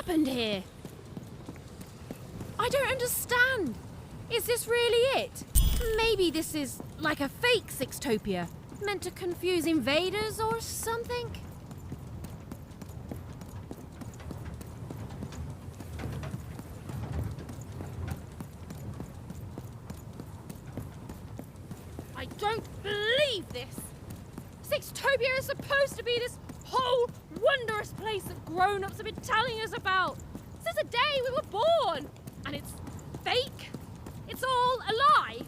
happened here? I don't understand. Is this really it? Maybe this is like a fake Sixtopia, meant to confuse invaders or something? I don't believe this! Sixtopia is supposed to be this whole wondrous place that grown-ups have been telling us about since the day we were born! And it's fake? It's all a lie?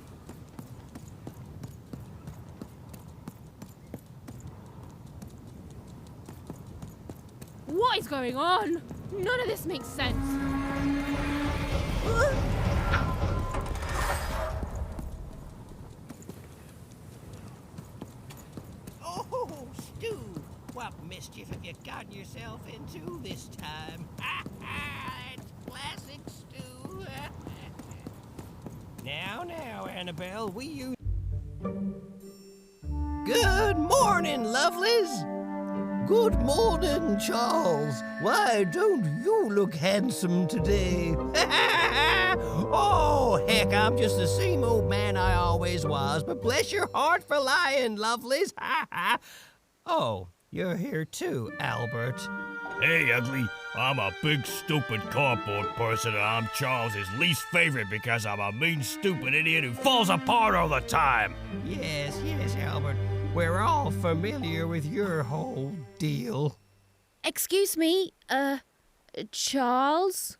What is going on? None of this makes sense. Oh, Stu! What mischief have you gotten yourself into this time? It's classic Stu. Now, Annabelle, we use... Good morning, lovelies! Good morning, Charles. Why don't you look handsome today? Oh, heck, I'm just the same old man I always was, but bless your heart for lying, lovelies. Oh, you're here too, Albert. Hey, ugly. I'm a big, stupid cardboard person, and I'm Charles's least favorite because I'm a mean, stupid idiot who falls apart all the time. Yes, Albert. We're all familiar with your whole deal. Excuse me, Charles?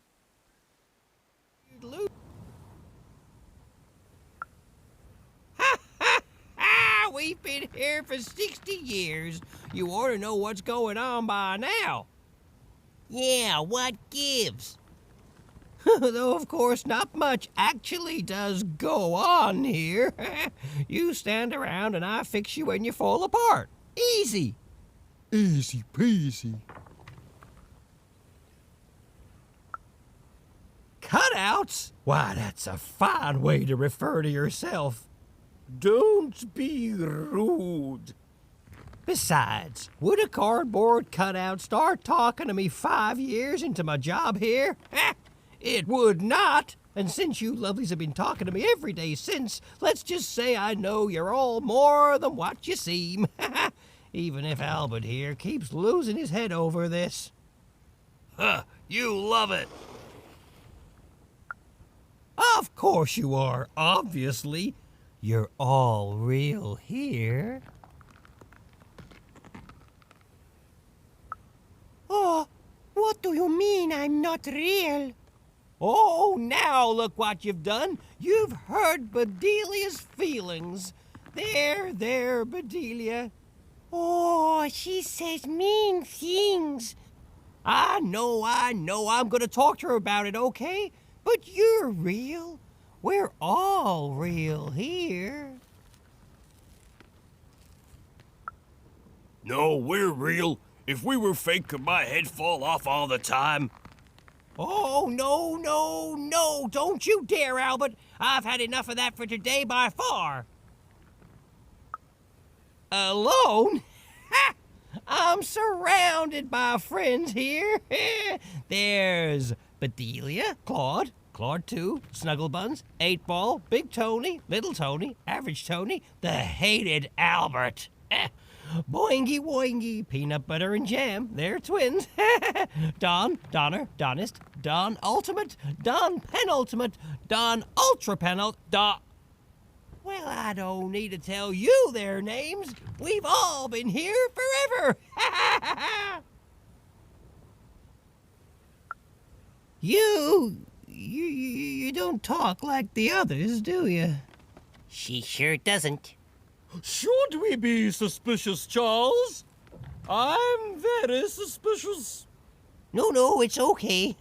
We've been here for 60 years. You ought to know what's going on by now. Yeah, what gives? Though, of course, not much actually does go on here. You stand around and I fix you when you fall apart. Easy. Easy peasy. Cutouts? Why, that's a fine way to refer to yourself. Don't be rude. Besides, would a cardboard cutout start talking to me 5 years into my job here? It would not. And since you lovelies have been talking to me every day since, let's just say I know you're all more than what you seem. Even if Albert here keeps losing his head over this. Huh, you love it. Of course you are, obviously. You're all real here. Oh, what do you mean I'm not real? Oh, now look what you've done. You've hurt Bedelia's feelings. There, Bedelia. Oh, she says mean things. I know. I'm gonna talk to her about it, okay? But you're real. We're all real here. No, we're real. If we were fake, could my head fall off all the time? Oh, no, don't you dare, Albert. I've had enough of that for today by far. Alone? Ha! I'm surrounded by friends here. There's Bedelia, Claude 2, Snugglebuns, 8-Ball, Big Tony, Little Tony, Average Tony, the hated Albert. Boingy Woingy, Peanut Butter and Jam, they're twins. Don, Donner, Donist, Don Ultimate, Don Penultimate, Don Ultra Penult, Don... Well, I don't need to tell you their names. We've all been here forever. You don't talk like the others, do you? She sure doesn't. Should we be suspicious, Charles? I'm very suspicious. No, it's okay.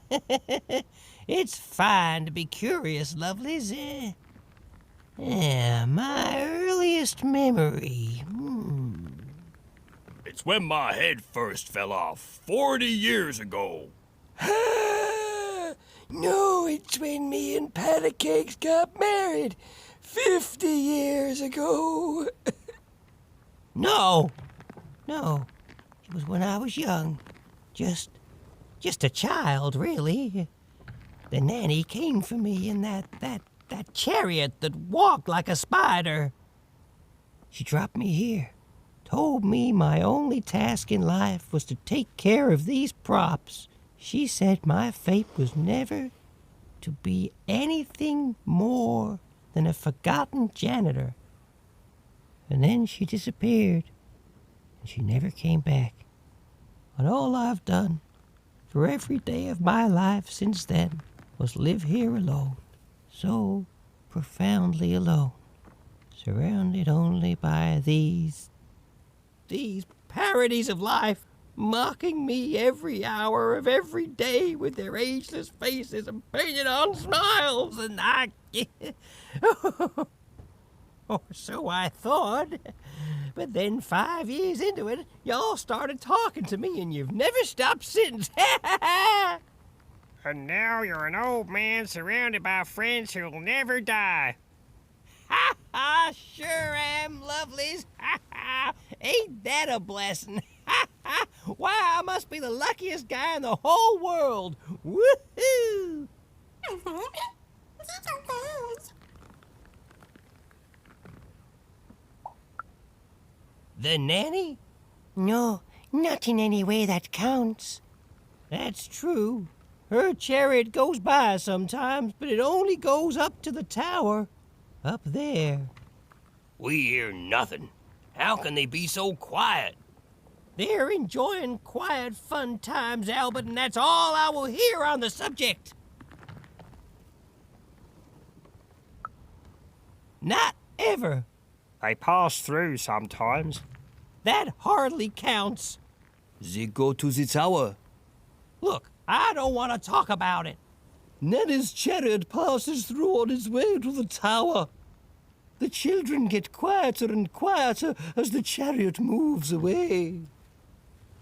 It's fine to be curious, lovelies. My earliest memory. It's when my head first fell off 40 years ago. No, it's when me and Patty Cakes got married 50 years ago. No. It was when I was young. Just just a child, really. The nanny came for me in that chariot that walked like a spider. She dropped me here, told me my only task in life was to take care of these props. She said my fate was never to be anything more than a forgotten janitor. And then she disappeared, and she never came back. And all I've done for every day of my life since then was live here alone, so profoundly alone, surrounded only by these parodies of life, mocking me every hour of every day with their ageless faces and painted on smiles, and I... Or so I thought. But then 5 years into it, y'all started talking to me, and you've never stopped since. And now you're an old man surrounded by friends who'll never die. Ha ha! Sure am, lovelies. Ha ha! Ain't that a blessing? Ha ha! Why, I must be the luckiest guy in the whole world. Woohoo! The nanny? No, not in any way that counts. That's true. Her chariot goes by sometimes, but it only goes up to the tower. Up there. We hear nothing. How can they be so quiet? They're enjoying quiet, fun times, Albert, and that's all I will hear on the subject. Not ever. They pass through sometimes. That hardly counts. They go to the tower. Look, I don't want to talk about it. Nanny's chariot passes through on its way to the tower. The children get quieter and quieter as the chariot moves away.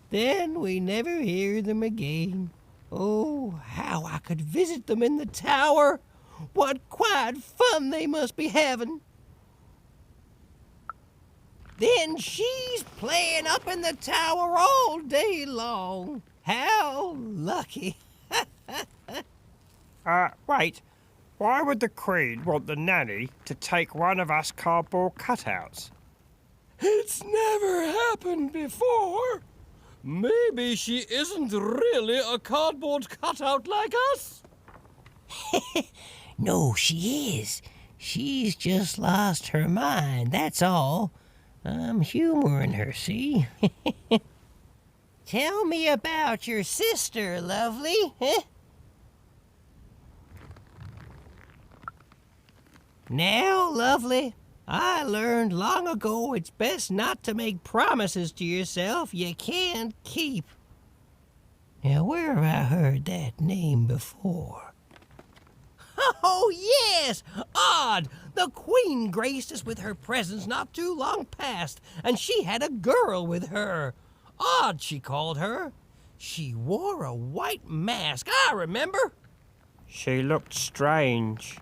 Then we never hear them again. Oh, how I could visit them in the tower. What quiet fun they must be having. Then she's playing up in the tower all day long. How lucky. Wait. Why would the Queen want the nanny to take one of us cardboard cutouts? It's never happened before. Maybe she isn't really a cardboard cutout like us. No, she is. She's just lost her mind, that's all. I'm humoring her, see? Tell me about your sister, lovely. Now, lovely, I learned long ago it's best not to make promises to yourself you can't keep. Now, where have I heard that name before? Oh, yes! Odd! The Queen graced us with her presence not too long past, and she had a girl with her. Odd, she called her. She wore a white mask, I remember. She looked strange.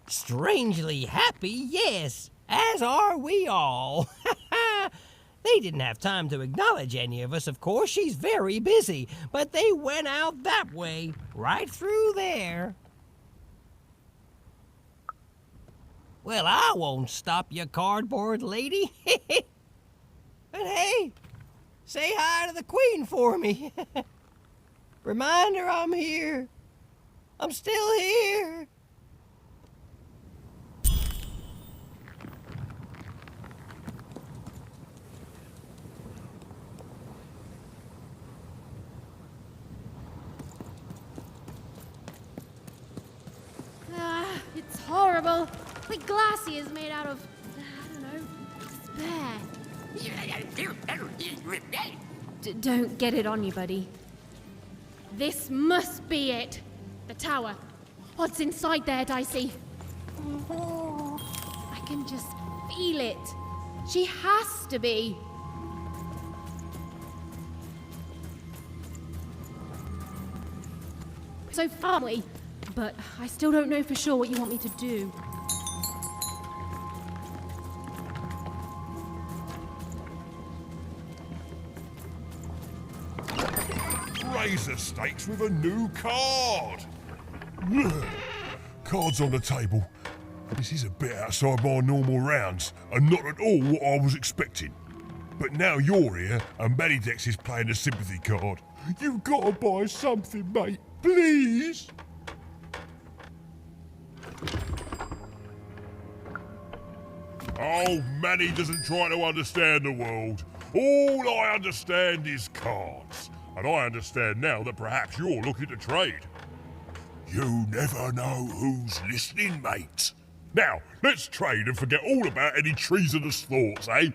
Strangely happy, yes, as are we all. They didn't have time to acknowledge any of us, of course. She's very busy, but they went out that way, right through there. Well, I won't stop you, cardboard lady. And hey, say hi to the Queen for me. Remind her I'm here. I'm still here. It's horrible. Like glassy is made out of, I don't know, despair. Don't get it on you, buddy. This must be it. The tower. What's inside there, Dicey? I can just feel it. She has to be. So far away, but I still don't know for sure what you want me to do. raise the stakes with a new card. Cards on the table. This is a bit outside my normal rounds, and not at all what I was expecting. But now you're here, and Medidex is playing a sympathy card. You've got to buy something, mate. Please? Oh, Manny doesn't try to understand the world. All I understand is cards. And I understand now that perhaps you're looking to trade. You never know who's listening, mate. Now, let's trade and forget all about any treasonous thoughts, eh?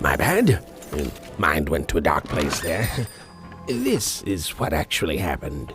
My bad. Mind went to a dark place there. This is what actually happened.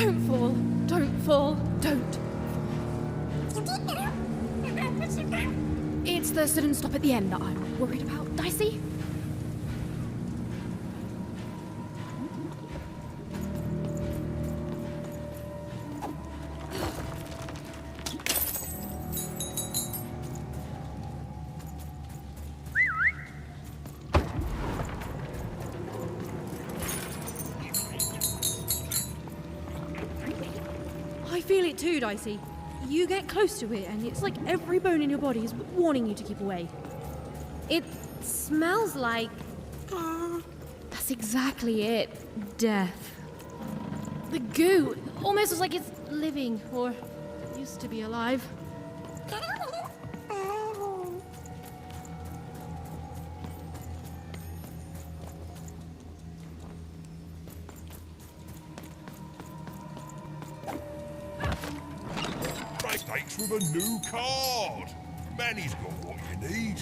Don't fall. Don't fall. Don't. It's the sudden stop at the end that I'm worried about, Dicey. I feel it too, Dicey. You get close to it, and it's like every bone in your body is warning you to keep away. It smells like... That's exactly it. Death. The goo almost looks like it's living, or used to be alive. Mistakes with a new card. Manny's got what you need.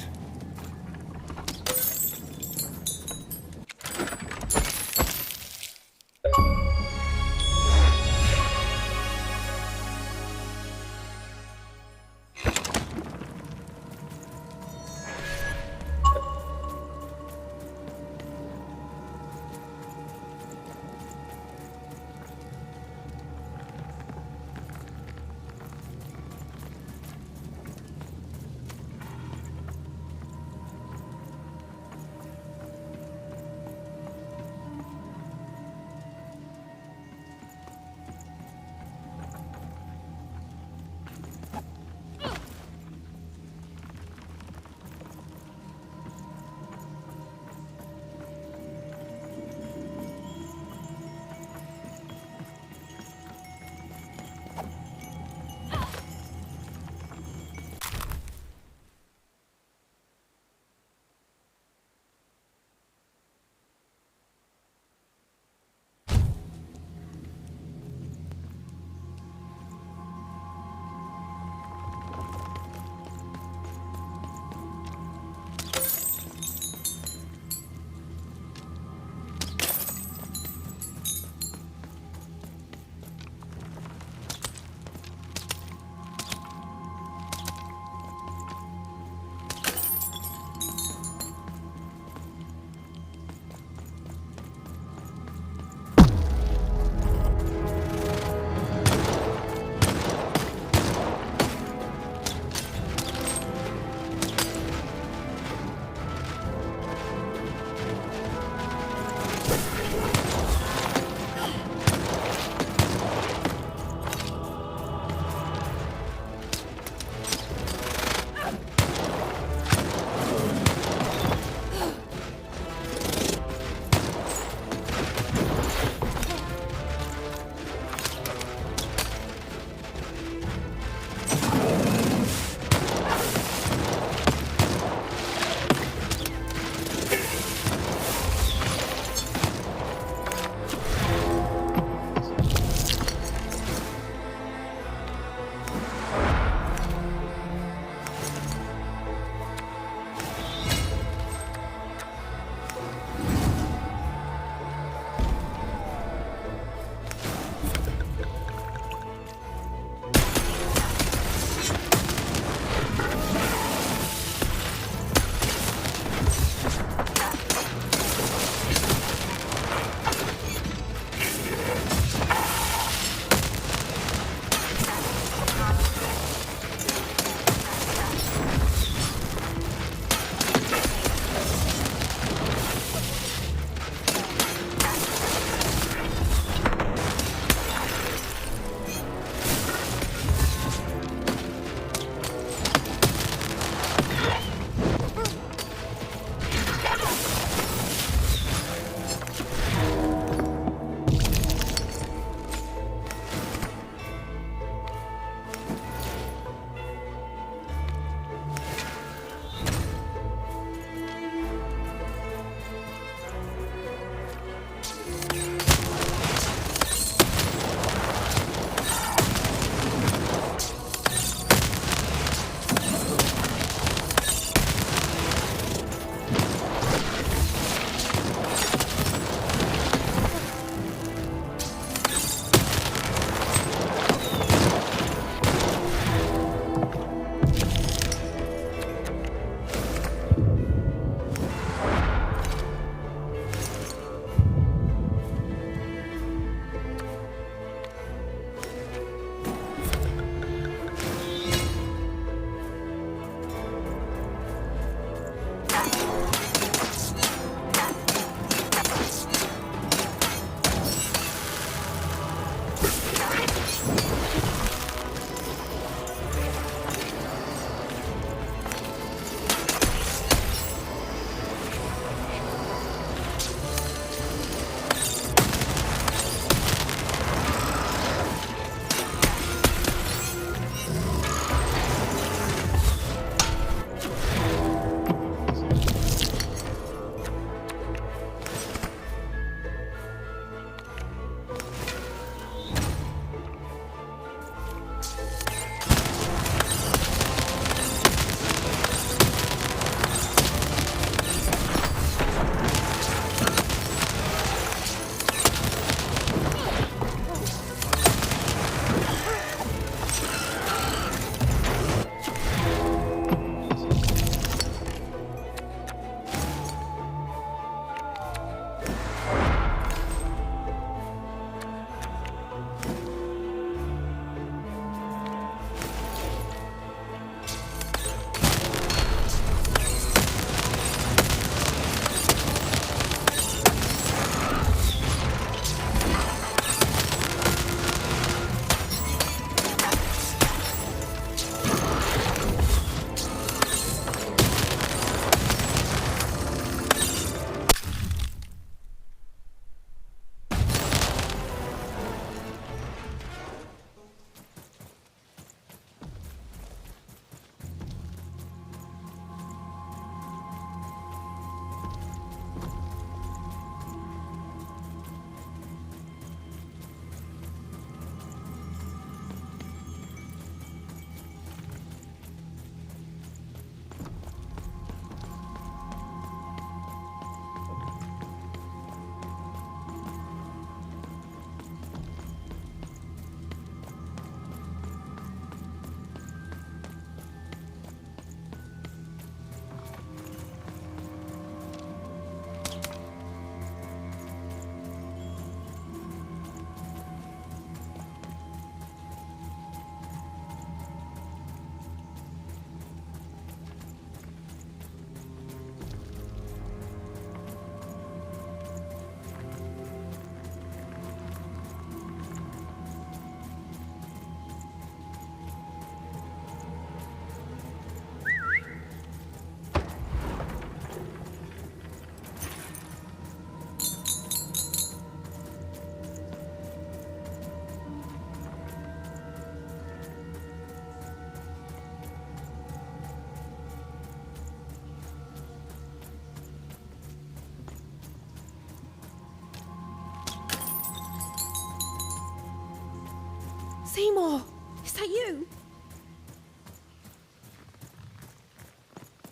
Seymour, is that you?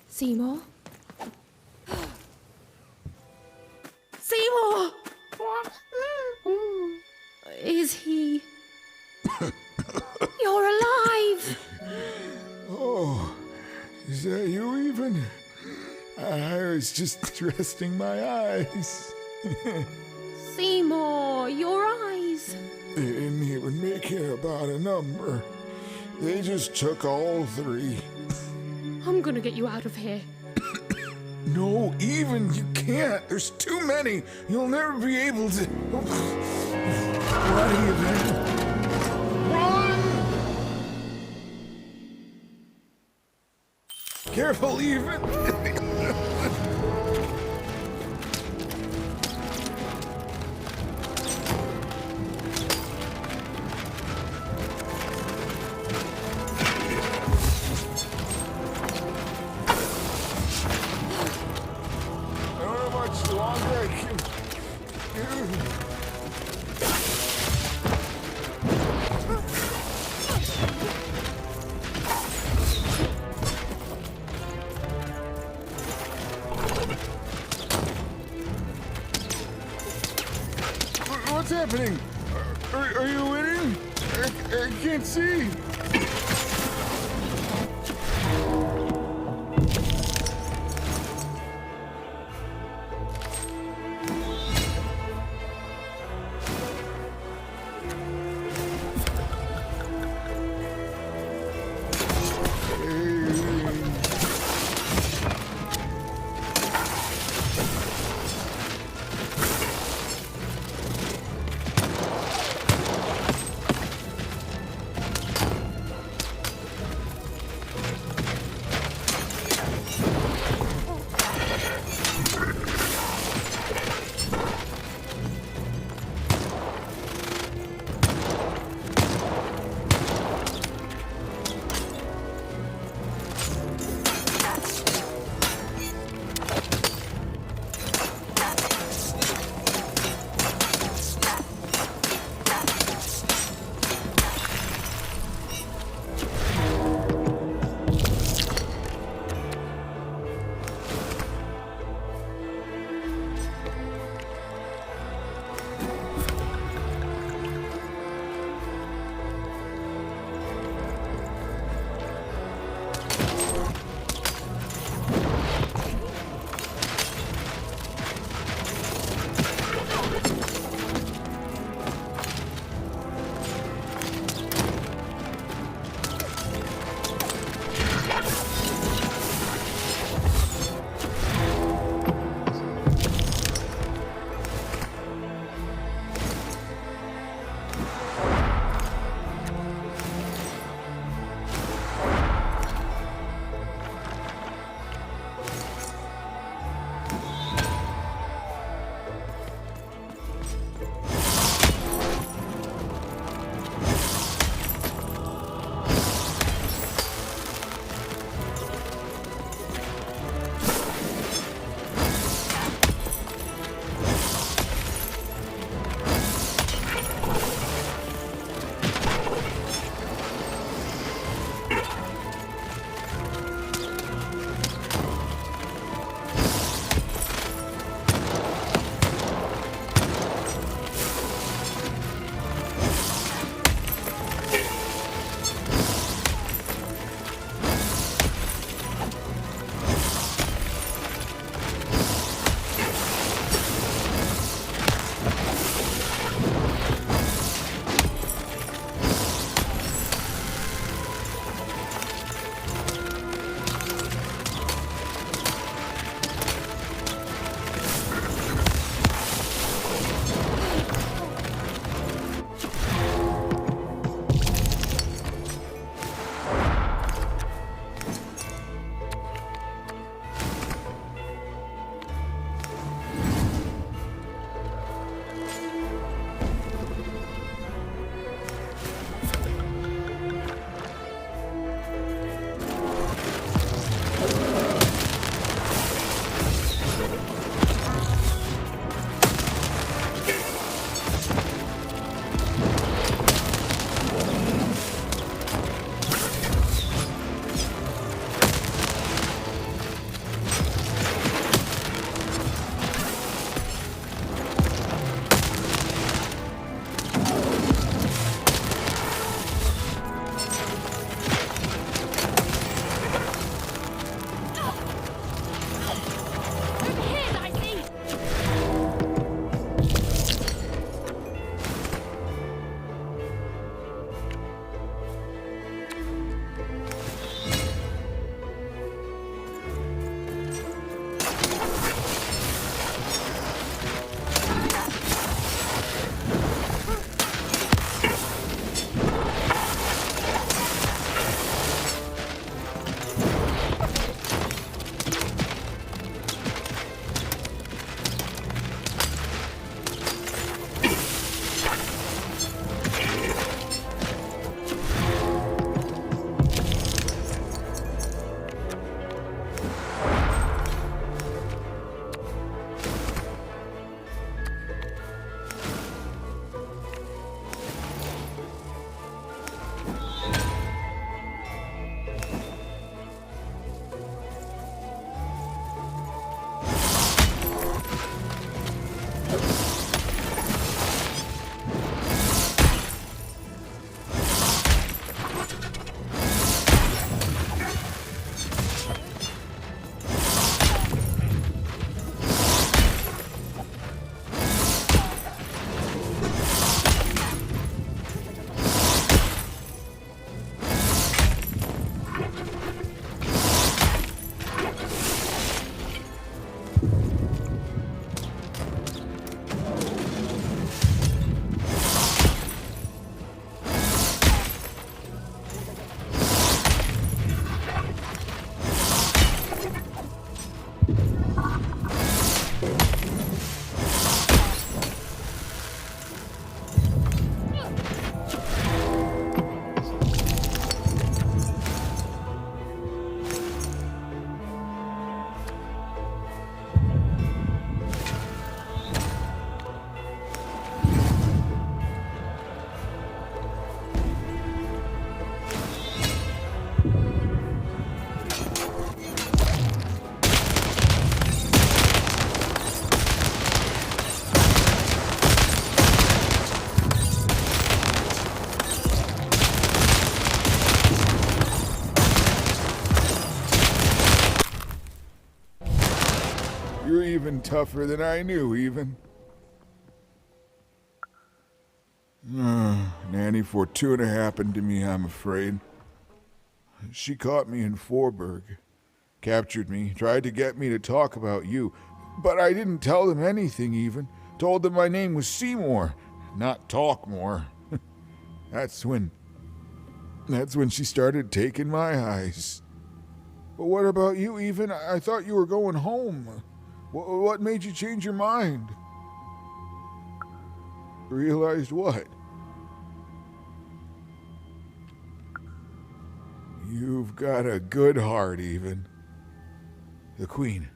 Seymour? Seymour! Is he... You're alive! Oh, is that you even? I was just resting my eyes. Seymour, your eyes. They didn't even care about a number. They just took all three. I'm gonna get you out of here. No, even you can't. There's too many. You'll never be able to. What do you do? Run! Careful, even. What's happening? Are you winning? I can't see. tougher than I knew, even. Nanny Fortuna happened to me, I'm afraid. She caught me in Forberg, captured me, tried to get me to talk about you, but I didn't tell them anything even. Told them my name was Seymour, not Talkmore. That's when she started taking my eyes. But what about you, even? I thought you were going home. What made you change your mind? Realized what? You've got a good heart, even. The Queen,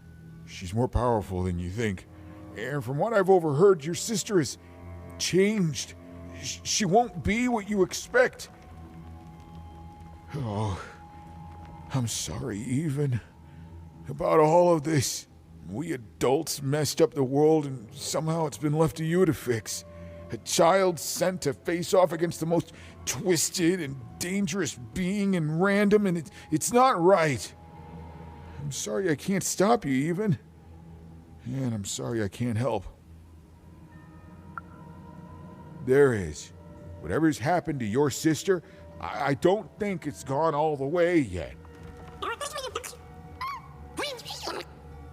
she's more powerful than you think. And from what I've overheard, your sister has changed. She won't be what you expect. Oh, I'm sorry, even. About all of this. We adults messed up the world, and somehow it's been left to you to fix. A child sent to face off against the most twisted and dangerous being in Random, and it's not right. I'm sorry I can't stop you, even. And I'm sorry I can't help. There is. Whatever's happened to your sister, I don't think it's gone all the way yet.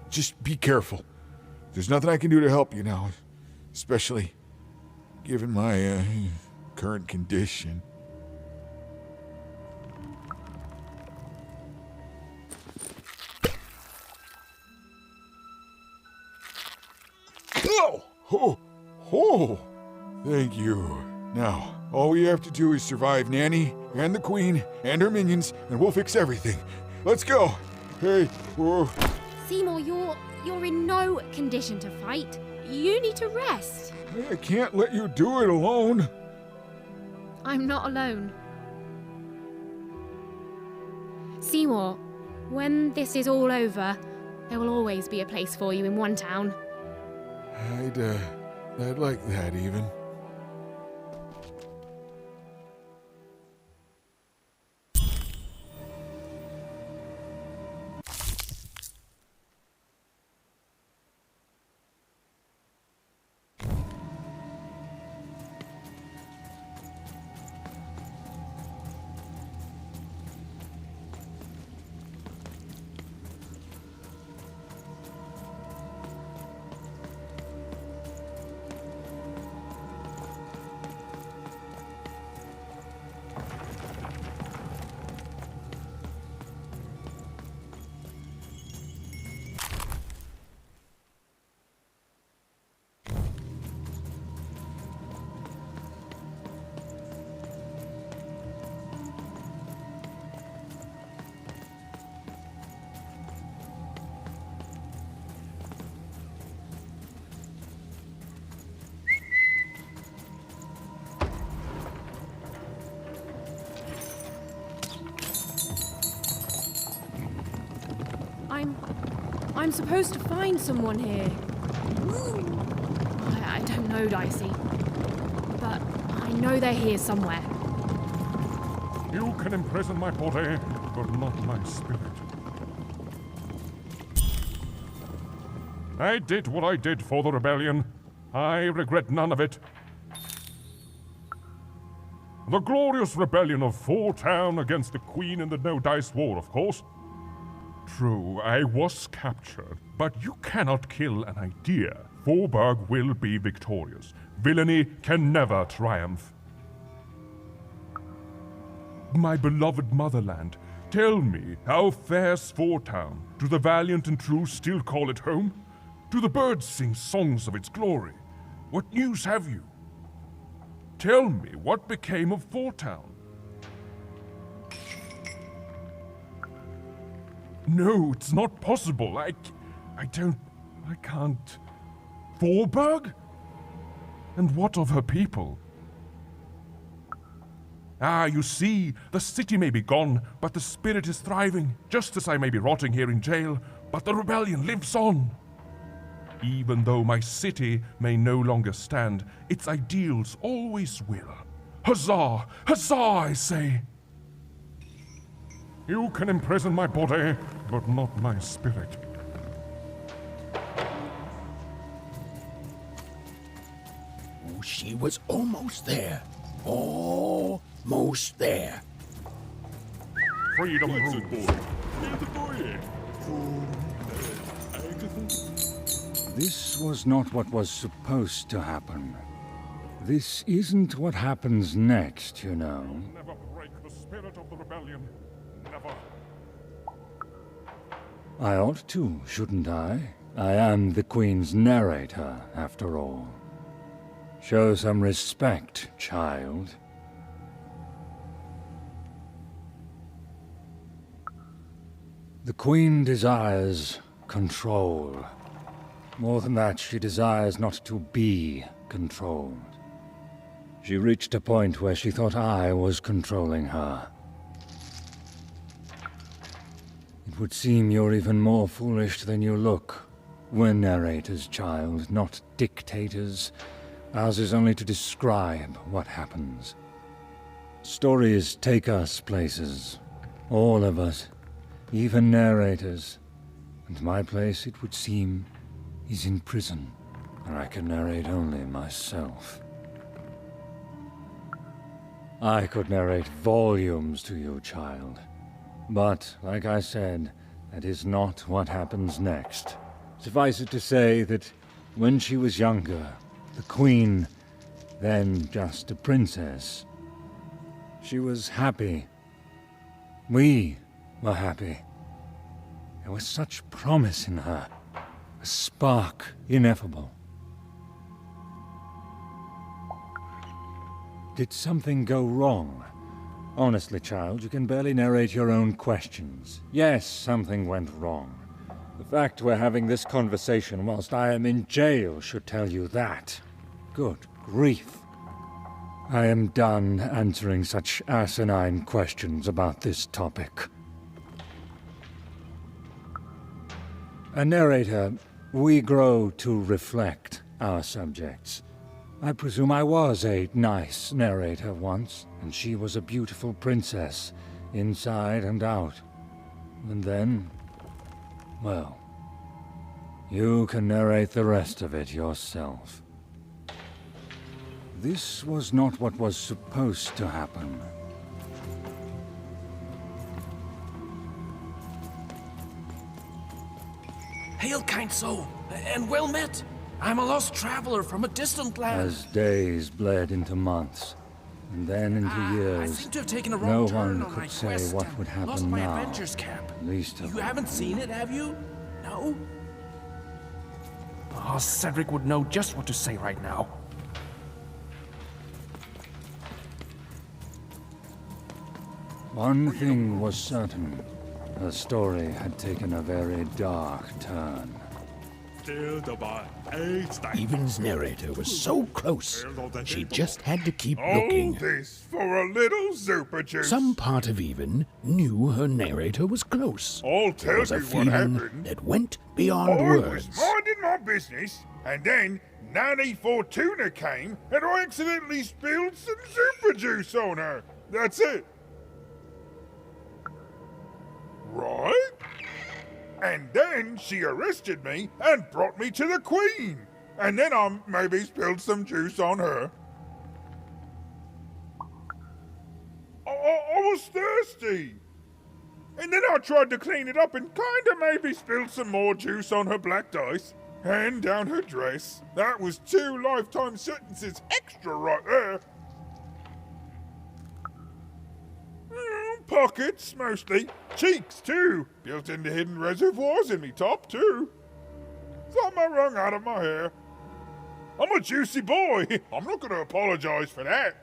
Just be careful. There's nothing I can do to help you now, especially given my current condition. Oh, thank you. Now, all we have to do is survive Nanny and the Queen and her minions, and we'll fix everything. Let's go. Hey, whoa. Seymour, you're in no condition to fight. You need to rest. I can't let you do it alone. I'm not alone. Seymour, when this is all over, there will always be a place for you in one town. I'd like that, even. I'm supposed to find someone here. I don't know, Dicey. But I know they're here somewhere. You can imprison my body, but not my spirit. I did what I did for the rebellion. I regret none of it. The glorious rebellion of Town against the Queen in the No-Dice War, of course. True, I was captured, but you cannot kill an idea. Forberg will be victorious. Villainy can never triumph. My beloved motherland, tell me, how fares Town? Do the valiant and true still call it home? Do the birds sing songs of its glory? What news have you? Tell me, what became of Town? No, it's not possible. I can't. Forberg? And what of her people? Ah, you see, the city may be gone, but the spirit is thriving, just as I may be rotting here in jail, but the rebellion lives on. Even though my city may no longer stand, its ideals always will. Huzzah! Huzzah, I say! You can imprison my body, but not my spirit. she was almost there. Almost there. Freedom rules. This was not what was supposed to happen. This isn't what happens next, you know. Never break the spirit of the rebellion. Never. I ought to, shouldn't I? I am the Queen's narrator, after all. Show some respect, child. The Queen desires control. More than that, she desires not to be controlled. She reached a point where she thought I was controlling her. It would seem you're even more foolish than you look. We're narrators, child, not dictators. Ours is only to describe what happens. Stories take us places. All of us. Even narrators. And my place, it would seem, is in prison, where I can narrate only myself. I could narrate volumes to you, child. But, like I said, that is not what happens next. Suffice it to say that when she was younger, the Queen, then just a princess, she was happy. We were happy. There was such promise in her, a spark ineffable. Did something go wrong? Honestly, child, you can barely narrate your own questions. Yes, something went wrong. The fact we're having this conversation whilst I am in jail should tell you that. Good grief. I am done answering such asinine questions about this topic. A narrator, we grow to reflect our subjects. I presume I was a nice narrator once, and she was a beautiful princess, inside and out. And then, well, you can narrate the rest of it yourself. This was not what was supposed to happen. Hail, kind soul, and well met. I'm a lost traveler from a distant land. As days bled into months, and then into years, I seem to have taken a no wrong turn one on my could say quest what and would happen lost my now. adventurer's cap. Least of You all. haven't seen it, have you? No? Oh, Cedric would know just what to say right now. One thing was certain. Her story had taken a very dark turn. Even's narrator was so close, she just had to keep All looking. this for a little super juice. Some part of Even knew her narrator was close. I'll There tell was a you what feeling happened. that went beyond I words. was minding my business, and then Nanny Fortuna came, and I accidentally spilled some super juice on her. That's it. Right? And then she arrested me and brought me to the Queen. And then I maybe spilled some juice on her. I was thirsty. And then I tried to clean it up and kinda maybe spilled some more juice on her black dice. And down her dress. That was 2 lifetime sentences extra right there. Pockets, mostly. Cheeks, too. Built into hidden reservoirs in me top, too. Something wrong out of my hair. I'm a juicy boy. I'm not going to apologize for that.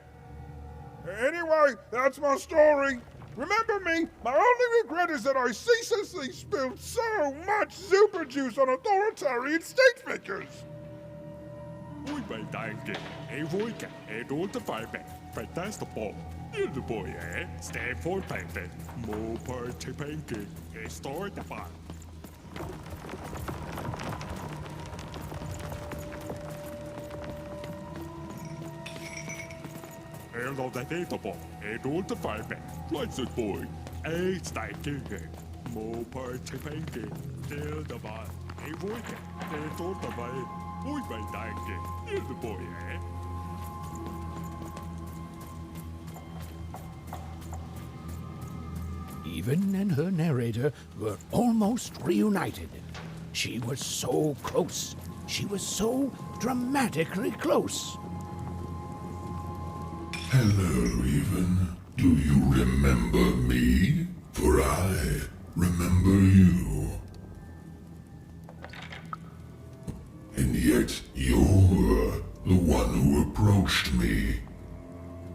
Anyway, that's my story. Remember me, my only regret is that I ceaselessly spilled so much super juice on authoritarian state figures. Stand for paper. More participating. Start the fire. Hello, the data ball. And all the fireback. What's it, boy? A stinking. More participating. Till the bar. A voice. And all the way. Boy, my dying. Here's the boy, eh? Even and her narrator were almost reunited. She was so close. She was so dramatically close. Hello, Even. Do you remember me? For I remember you. And yet you're the one who approached me.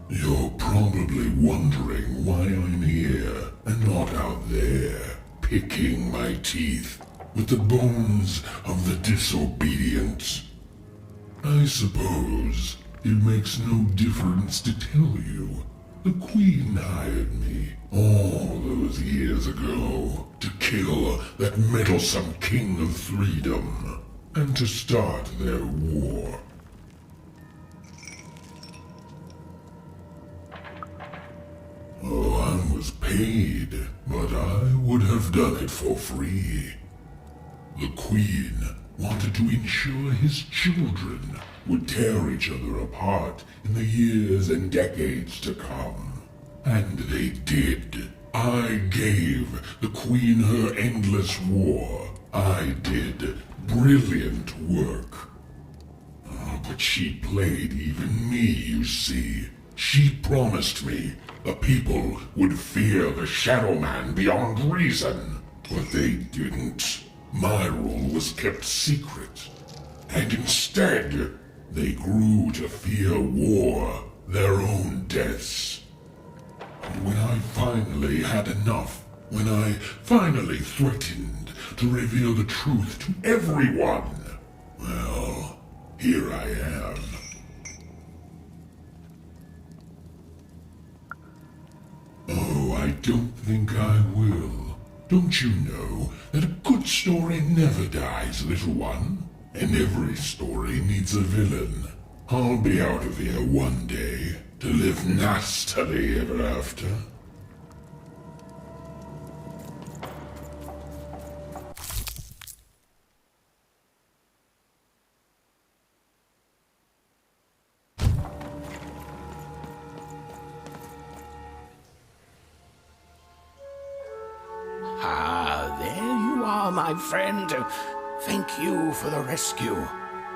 You're probably wondering why I'm here and not out there, picking my teeth with the bones of the disobedient. I suppose it makes no difference to tell you. The Queen hired me all those years ago to kill that meddlesome King of Freedom and to start their war. Oh, I was paid, but I would have done it for free. The Queen wanted to ensure his children would tear each other apart in the years and decades to come. And they did. I gave the Queen her endless war. I did brilliant work. Oh, but she played even me, you see. She promised me the people would fear the Shadow Man beyond reason. But they didn't. My rule was kept secret. And instead, they grew to fear war, their own deaths. And when I finally had enough, when I finally threatened to reveal the truth to everyone, well, here I am. Oh, I don't think I will. Don't you know that a good story never dies, little one? And every story needs a villain. I'll be out of here one day to live nastily ever after. Ah, there you are, my friend. Thank you for the rescue.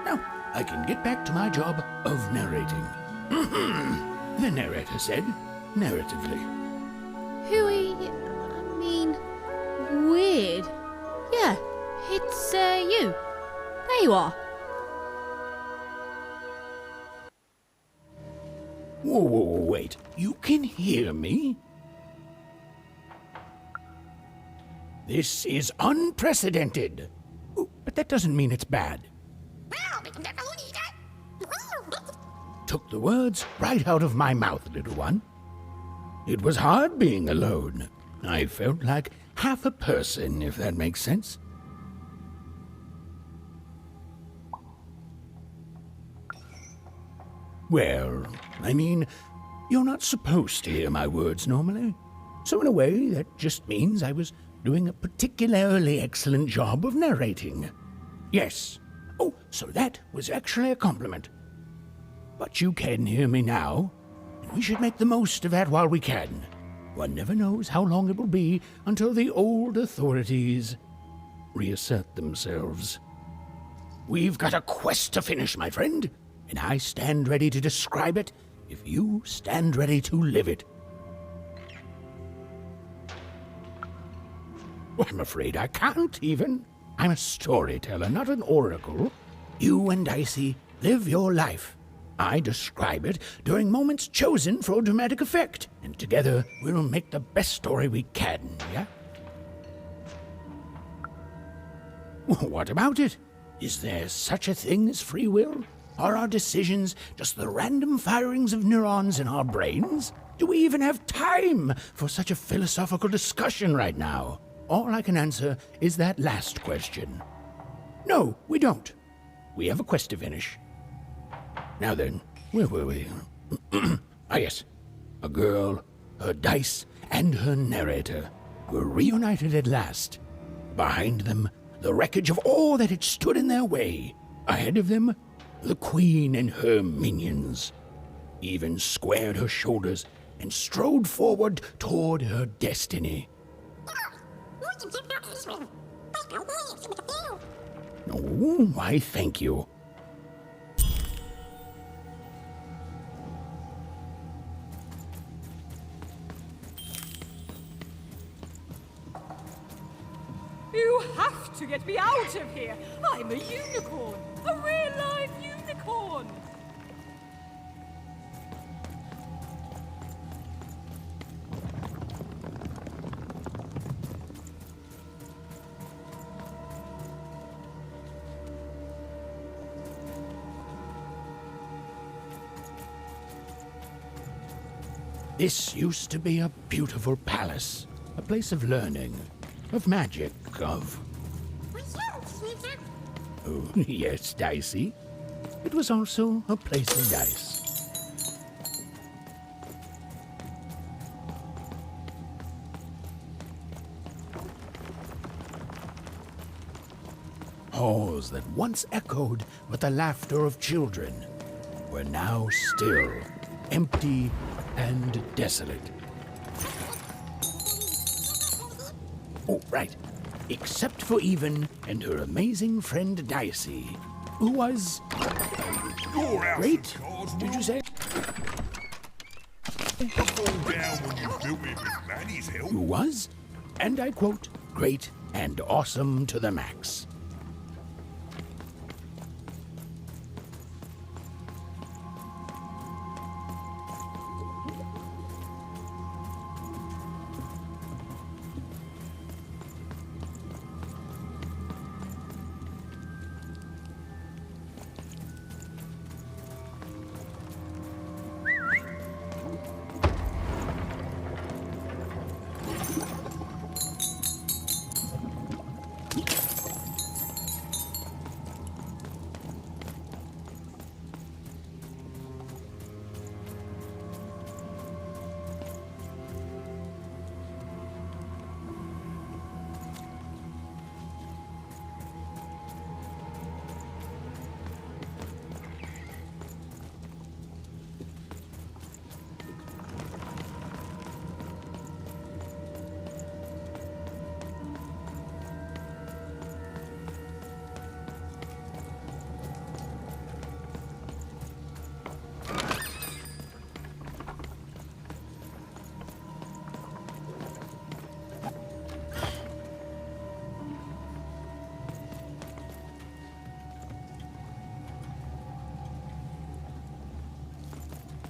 Now, I can get back to my job of narrating. The narrator said, narratively. Weird. Yeah, it's, you. There you are. Whoa, wait. You can hear me? This is unprecedented. Oh, but that doesn't mean it's bad. Took the words right out of my mouth, little one. It was hard being alone. I felt like half a person, if that makes sense. Well, I mean, you're not supposed to hear my words normally. So in a way, that just means I was doing a particularly excellent job of narrating. Yes. Oh, so that was actually a compliment. But you can hear me now, and we should make the most of that while we can. One never knows how long it will be until the old authorities reassert themselves. We've got a quest to finish, my friend, and I stand ready to describe it if you stand ready to live it. Well, I'm afraid I can't even. I'm a storyteller, not an oracle. You and Dicey live your life. I describe it during moments chosen for dramatic effect, and together we'll make the best story we can, yeah? What about it? Is there such a thing as free will? Are our decisions just the random firings of neurons in our brains? Do we even have time for such a philosophical discussion right now? All I can answer is that last question. No, we don't. We have a quest to finish. Now then, where were we? Yes. A girl, her dice, and her narrator were reunited at last. Behind them, the wreckage of all that had stood in their way. Ahead of them, the Queen and her minions. Even squared her shoulders and strode forward toward her destiny. Oh, I thank you. You have to get me out of here. I'm a unicorn. A real live unicorn. This used to be a beautiful palace, a place of learning, of magic, of... Oh, yes, Dicey. It was also a place of dice. Halls that once echoed with the laughter of children were now still, empty, and desolate. Oh, right. Except for Even and her amazing friend Dicey, who was... great, did you say? Fall down when you built it with Manny's help. Who was, and I quote, great and awesome to the max.